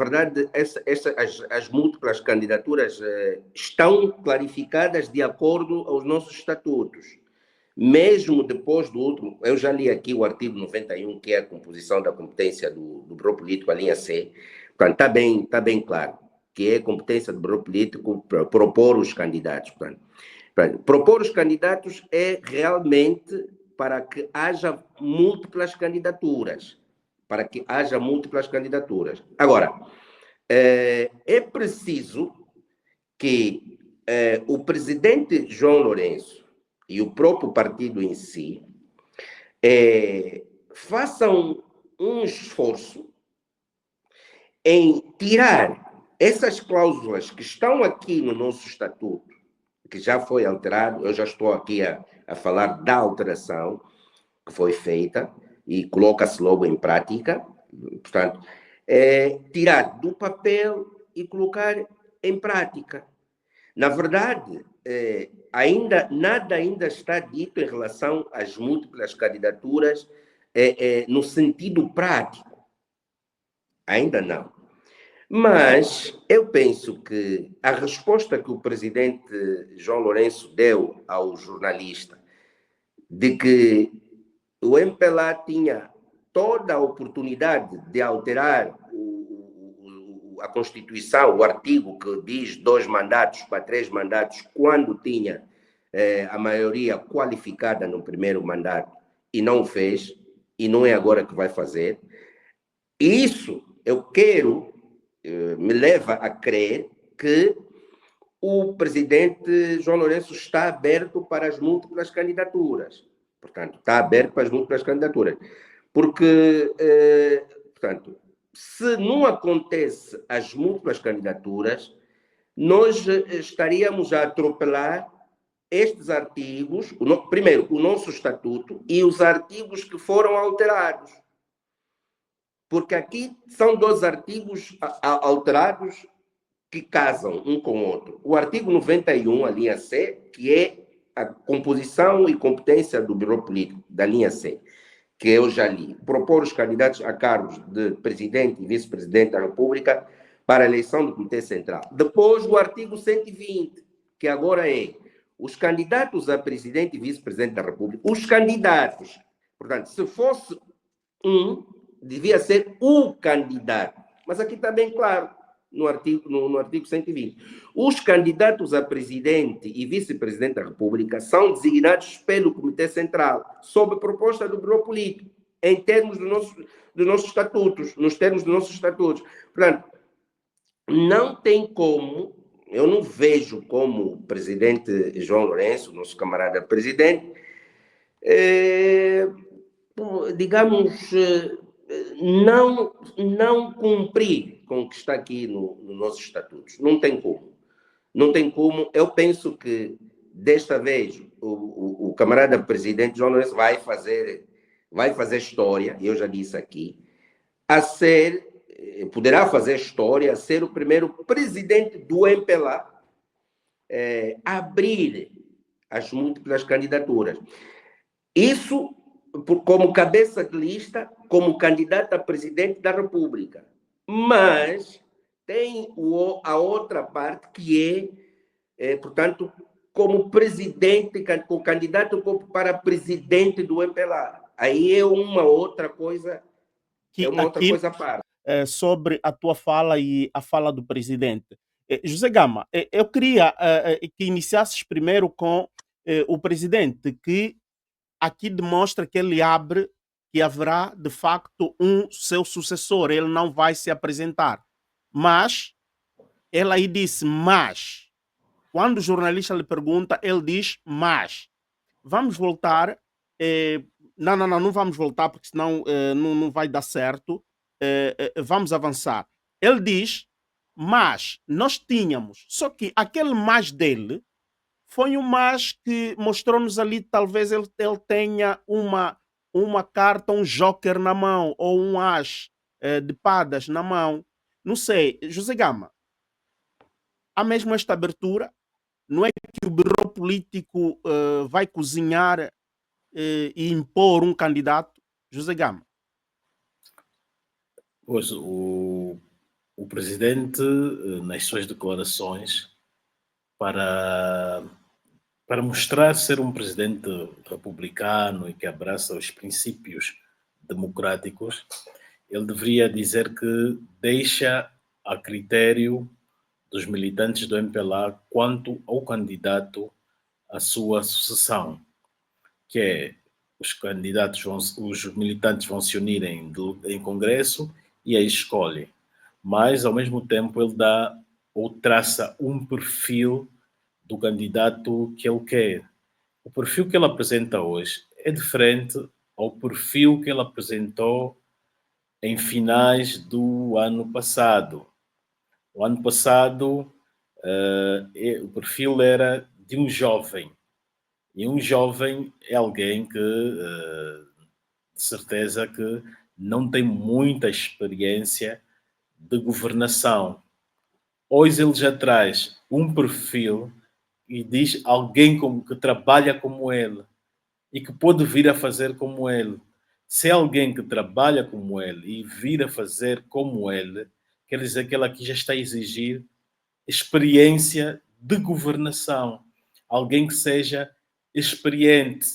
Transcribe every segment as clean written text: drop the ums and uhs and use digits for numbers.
verdade, as múltiplas candidaturas estão clarificadas de acordo aos nossos estatutos. Mesmo depois do último, eu já li aqui o artigo 91, que é a composição da competência do Bureau Político, a linha C. Portanto, está bem claro que é competência do Bureau Político propor os candidatos. Portanto, propor os candidatos é realmente para que haja múltiplas candidaturas. Agora, é preciso que o presidente João Lourenço e o próprio partido em si façam um esforço em tirar essas cláusulas que estão aqui no nosso estatuto, que já foi alterado. Eu já estou aqui a falar da alteração que foi feita e coloca-se logo em prática. Portanto, tirar do papel e colocar em prática. Na verdade, nada ainda está dito em relação às múltiplas candidaturas no sentido prático. Ainda não. Mas eu penso que a resposta que o presidente João Lourenço deu ao jornalista de que o MPLA tinha toda a oportunidade de alterar a Constituição, o artigo que diz 2 mandatos para 3 mandatos, quando tinha a maioria qualificada no primeiro mandato, e não o fez, e não é agora que vai fazer. Isso me leva a crer que o presidente João Lourenço está aberto para as múltiplas candidaturas. Portanto, está aberto para as múltiplas candidaturas. Porque, portanto, se não acontece as múltiplas candidaturas, nós estaríamos a atropelar estes artigos, primeiro, o nosso estatuto e os artigos que foram alterados. Porque aqui são 2 artigos alterados que casam um com o outro. O artigo 91, a linha C, que é a composição e competência do Bureau Político, da linha C, que eu já li. Propor os candidatos a cargos de presidente e vice-presidente da República para a eleição do Comitê Central. Depois, o artigo 120, que agora é os candidatos a presidente e vice-presidente da República. Os candidatos, portanto, se fosse devia ser o candidato. Mas aqui está bem claro, no artigo 120. Os candidatos a presidente e vice-presidente da República são designados pelo Comitê Central, sob proposta do Bureau Político, em termos dos nossos estatutos, nos termos dos nossos estatutos. Portanto, não tem como, eu não vejo como o presidente João Lourenço, nosso camarada presidente, digamos, não cumprir com o que está aqui nos nossos estatutos. Não tem como. Não tem como. Eu penso que, desta vez, o camarada presidente João Lourenço vai fazer história, eu já disse aqui, poderá fazer história, a ser o primeiro presidente do MPLA a abrir as múltiplas candidaturas. Isso como cabeça de lista, como candidato a presidente da República. Mas tem a outra parte que portanto, como presidente, como candidato para presidente do MPLA. Aí é uma outra coisa, outra coisa à parte. Sobre a tua fala e a fala do presidente. José Gama, eu queria que iniciasses primeiro com o presidente, que aqui demonstra que ele abre que haverá, de facto, um seu sucessor. Ele não vai se apresentar. Mas, ele aí disse, mas. Quando o jornalista lhe pergunta, ele diz, mas. Vamos voltar. Não vamos voltar, porque senão não vai dar certo. Vamos avançar. Ele diz, mas nós tínhamos. Só que aquele mas dele foi um mas que mostrou-nos ali, talvez ele tenha uma carta, um joker na mão, ou um as de espadas na mão. Não sei. José Gama, há mesmo esta abertura? Não é que o Bureau Político vai cozinhar e impor um candidato? José Gama. Pois, o o presidente, nas suas declarações, para mostrar ser um presidente republicano e que abraça os princípios democráticos, ele deveria dizer que deixa a critério dos militantes do MPLA quanto ao candidato à sua sucessão, que é os militantes vão se unirem em congresso e aí escolhem. Mas, ao mesmo tempo, ele dá ou traça um perfil do candidato que ele quer. O perfil que ele apresenta hoje é diferente ao perfil que ele apresentou em finais do ano passado. O ano passado, o perfil era de um jovem. E um jovem é alguém que, de certeza, que não tem muita experiência de governação. Hoje ele já traz um perfil e diz alguém que trabalha como ele e que pode vir a fazer como ele. Se é alguém que trabalha como ele e vir a fazer como ele, quer dizer que ele aqui já está a exigir experiência de governação. Alguém que seja experiente.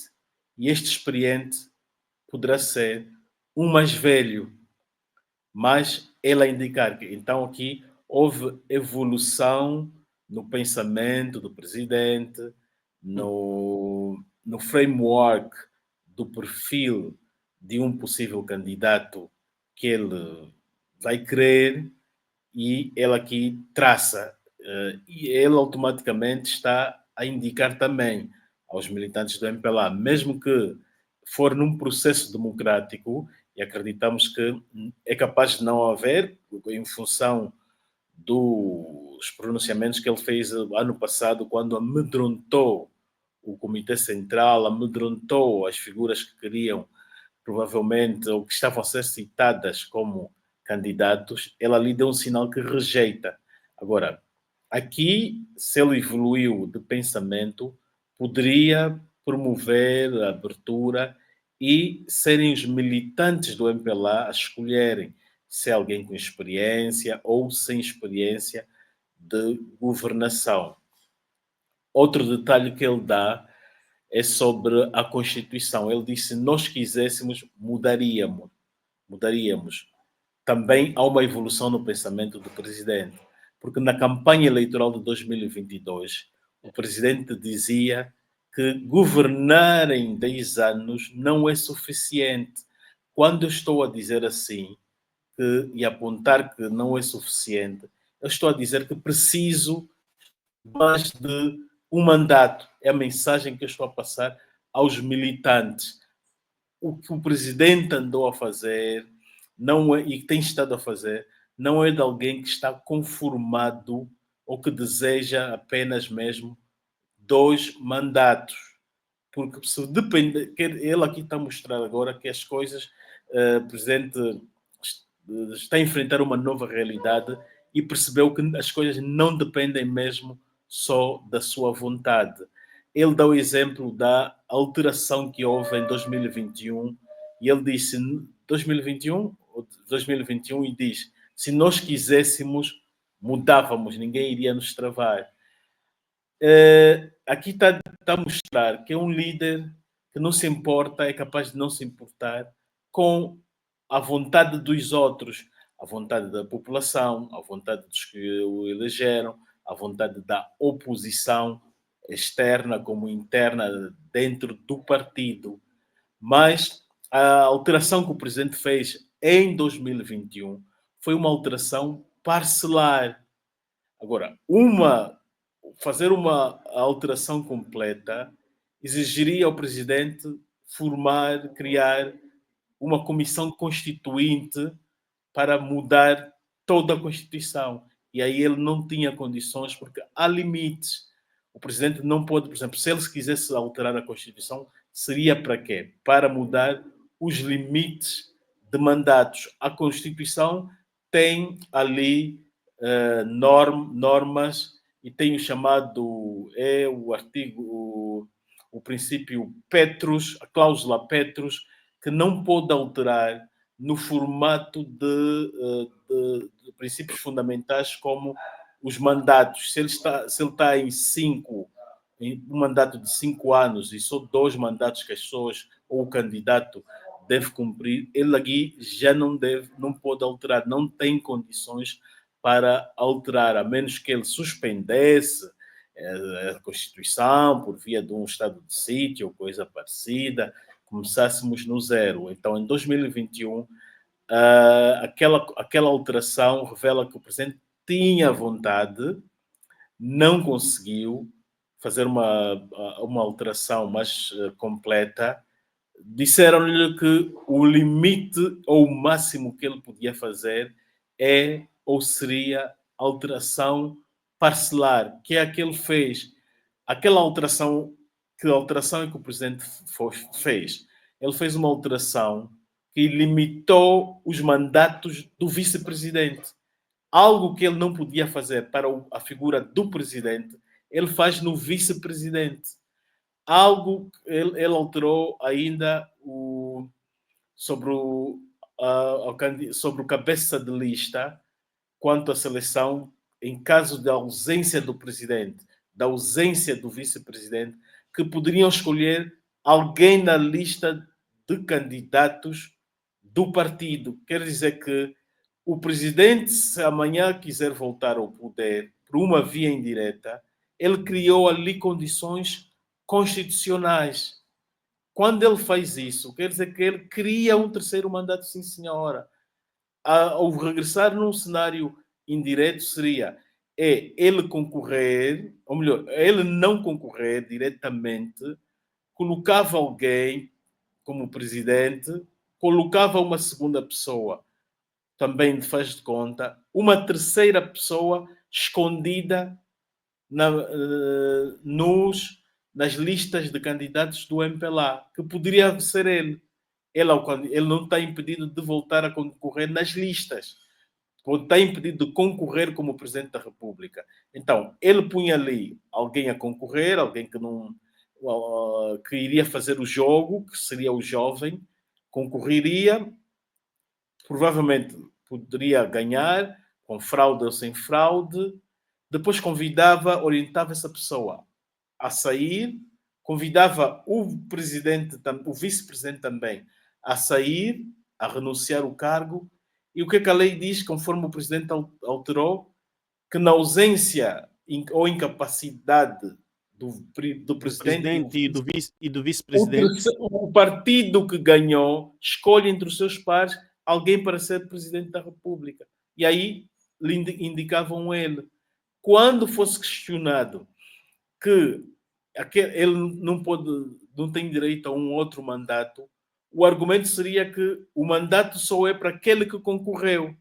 E este experiente poderá ser um mais velho, mas ele a indicar que então aqui houve evolução no pensamento do presidente, no framework do perfil de um possível candidato que ele vai querer, e ele aqui traça, e ele automaticamente está a indicar também aos militantes do MPLA, mesmo que for num processo democrático, e acreditamos que é capaz de não haver, em função dos pronunciamentos que ele fez ano passado, quando amedrontou o Comitê Central, amedrontou as figuras que queriam, provavelmente, ou que estavam a ser citadas como candidatos, ele ali deu um sinal que rejeita. Agora, aqui, se ele evoluiu de pensamento, poderia promover a abertura e serem os militantes do MPLA a escolherem se é alguém com experiência ou sem experiência de governação. Outro detalhe que ele dá é sobre a Constituição. Ele disse: se nós quiséssemos, mudaríamos. Também há uma evolução no pensamento do presidente, porque na campanha eleitoral de 2022, o presidente dizia que governar em 10 anos não é suficiente. Quando eu estou a dizer assim, e apontar que não é suficiente, eu estou a dizer que preciso mais de um mandato. É a mensagem que eu estou a passar aos militantes. O que o presidente andou a fazer não é, e tem estado a fazer, não é de alguém que está conformado ou que deseja apenas mesmo 2 mandatos. Porque se depende, ele aqui está a mostrar agora que as coisas, o presidente está a enfrentar uma nova realidade e percebeu que as coisas não dependem mesmo só da sua vontade. Ele dá o exemplo da alteração que houve em 2021 e ele disse 2021 e diz: se nós quiséssemos, mudávamos, ninguém iria nos travar. Aqui está a mostrar que é um líder que não se importa, é capaz de não se importar com a vontade dos outros, a vontade da população, a vontade dos que o elegeram, a vontade da oposição externa como interna dentro do partido. Mas a alteração que o presidente fez em 2021 foi uma alteração parcelar. Agora, fazer uma alteração completa exigiria ao presidente criar uma comissão constituinte para mudar toda a Constituição. E aí ele não tinha condições, porque há limites. O presidente não pode, por exemplo, se ele quisesse alterar a Constituição, seria para quê? Para mudar os limites de mandatos. A Constituição tem ali normas e tem o chamado, o artigo, o princípio Petrus, a cláusula Petrus, que não pode alterar no formato de princípios fundamentais como os mandatos. Se ele está em um mandato de 5 anos e só 2 mandatos que as pessoas ou o candidato deve cumprir, ele aqui já não pode alterar, não tem condições para alterar, a menos que ele suspendesse a Constituição por via de um estado de sítio ou coisa parecida, começássemos no zero. Então, em 2021, aquela alteração revela que o presidente tinha vontade, não conseguiu fazer uma alteração mais completa. Disseram-lhe que o limite ou o máximo que ele podia fazer seria alteração parcelar, que é a que ele fez. Aquela alteração, que alteração é que o presidente fez? Ele fez uma alteração que limitou os mandatos do vice-presidente. Algo que ele não podia fazer para a figura do presidente, ele faz no vice-presidente. Algo ele alterou ainda sobre o cabeça de lista quanto à seleção, em caso de ausência do presidente, da ausência do vice-presidente, que poderiam escolher alguém na lista de candidatos do partido. Quer dizer que o presidente, se amanhã quiser voltar ao poder por uma via indireta, ele criou ali condições constitucionais. Quando ele faz isso, quer dizer que ele cria um terceiro mandato, sim senhora. Ao regressar num cenário indireto seria ele concorrer, ou melhor, ele não concorrer diretamente, colocava alguém como presidente, colocava uma segunda pessoa, também faz de conta, uma terceira pessoa escondida nas listas de candidatos do MPLA, que poderia ser ele. Ele não está impedido de voltar a concorrer nas listas. Está impedido de concorrer como Presidente da República. Então, ele punha ali alguém a concorrer, alguém que iria fazer o jogo, que seria o jovem, concorreria, provavelmente poderia ganhar, com fraude ou sem fraude, depois orientava essa pessoa a sair, convidava o vice-presidente também a sair, a renunciar ao cargo. E o que é que a lei diz, conforme o presidente alterou? Que na ausência ou incapacidade do presidente e do vice-presidente, o partido que ganhou escolhe entre os seus pares alguém para ser presidente da República. E aí indicavam ele. Quando fosse questionado que ele não tem direito a um outro mandato, o argumento seria que o mandato só é para aquele que concorreu.